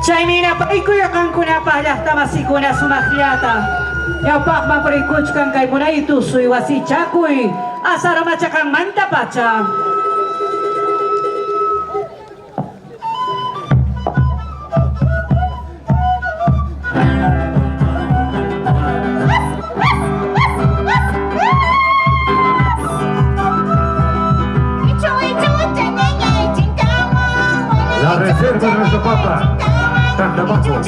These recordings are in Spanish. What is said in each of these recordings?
Chaymina paikuya kankunapaq llaqtamasykuna sumaqllata ñawpaqman purikuchkan kay munaytu suy wasichakuy asaramacha kanmanta pacha. La reserva de nuestro papa. Canta bajo.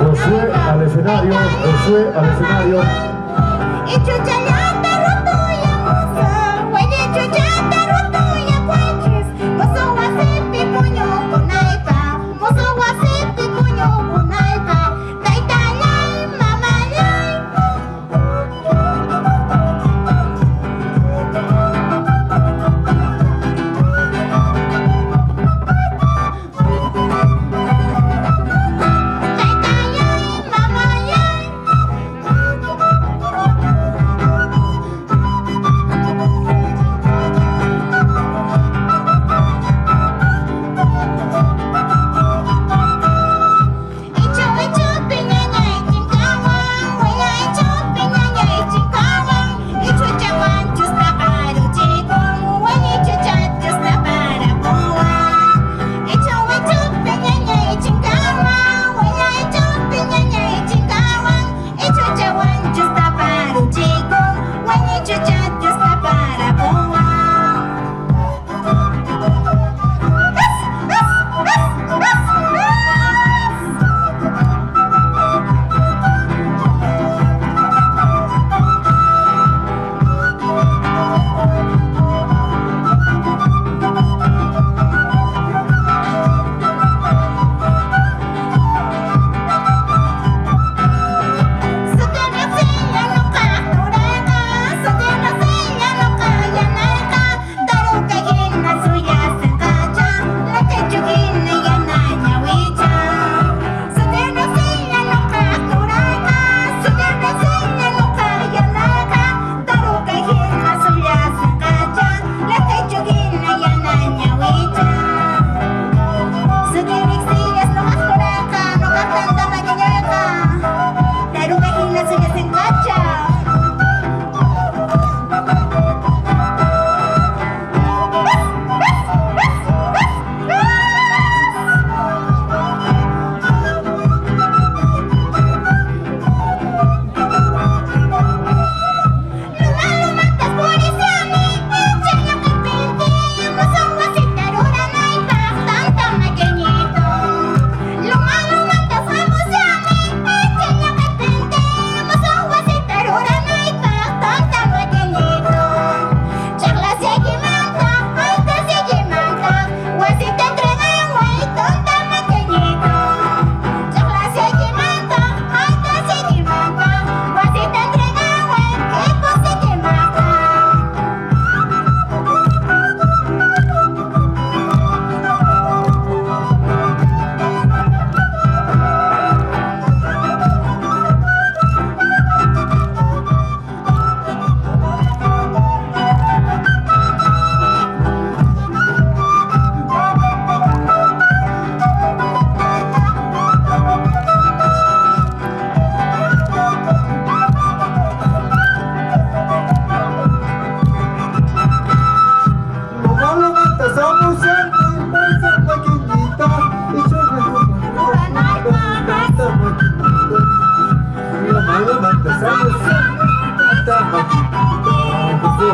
Josué al escenario.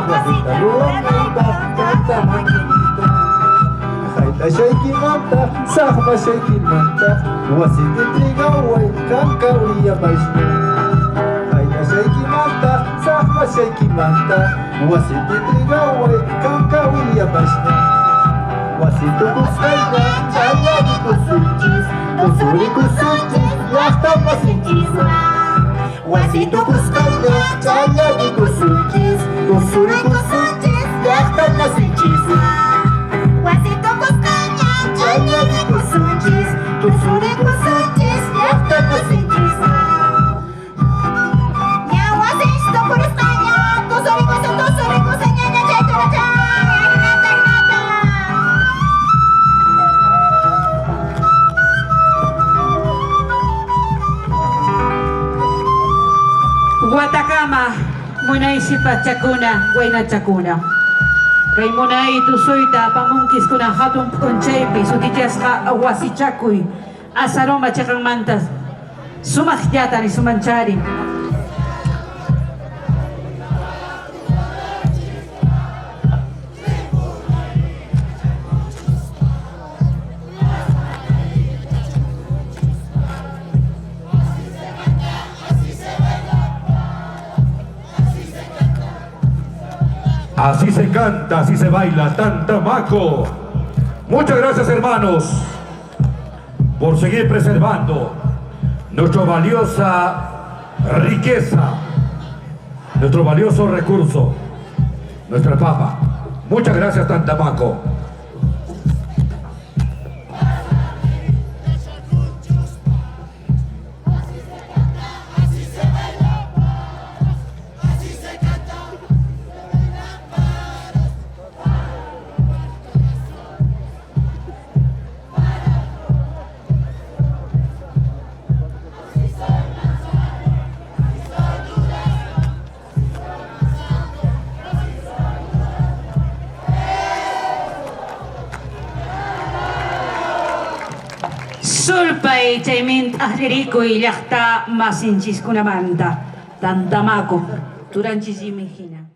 wasita ruwanayta tantamakunita hayta shaykimanta saqma shaykimanta wasiti trigaway kanka uyapashna hayta shaykimanta saqma shaykimanta wasiti trigaway kanka uyapashna wasito kuskayna chayani kusunchis kusuri kusunchis llaqta masinchis wasito kuskayna chayani kusunchis kusuri kusunchis llaqta masinchis Wasito kuskanya, chayani kusunchis, tusuri kusunchis, llaqta kusunchis. Ña wasito kuskanya, tusuri kusunchis, ña chaytura chay, nata. Watakama, munay si Pachakuna, Wayna Chakuna. Kay munay tusoyta pamungkis ko na hatong konchepi, sutitias ka awasi chakuy, asaroma chakang mantas, sumakyata ni sumanchari. Así se canta, así se baila, Tantamaco. Muchas gracias, hermanos, por seguir preservando nuestra valiosa riqueza, nuestro valioso recurso, nuestra papa. Muchas gracias, Tantamaco. Sulpay chaymint ahlirikuy llaqta masinchis kunamanta, Tantamaco, turanchis imihina.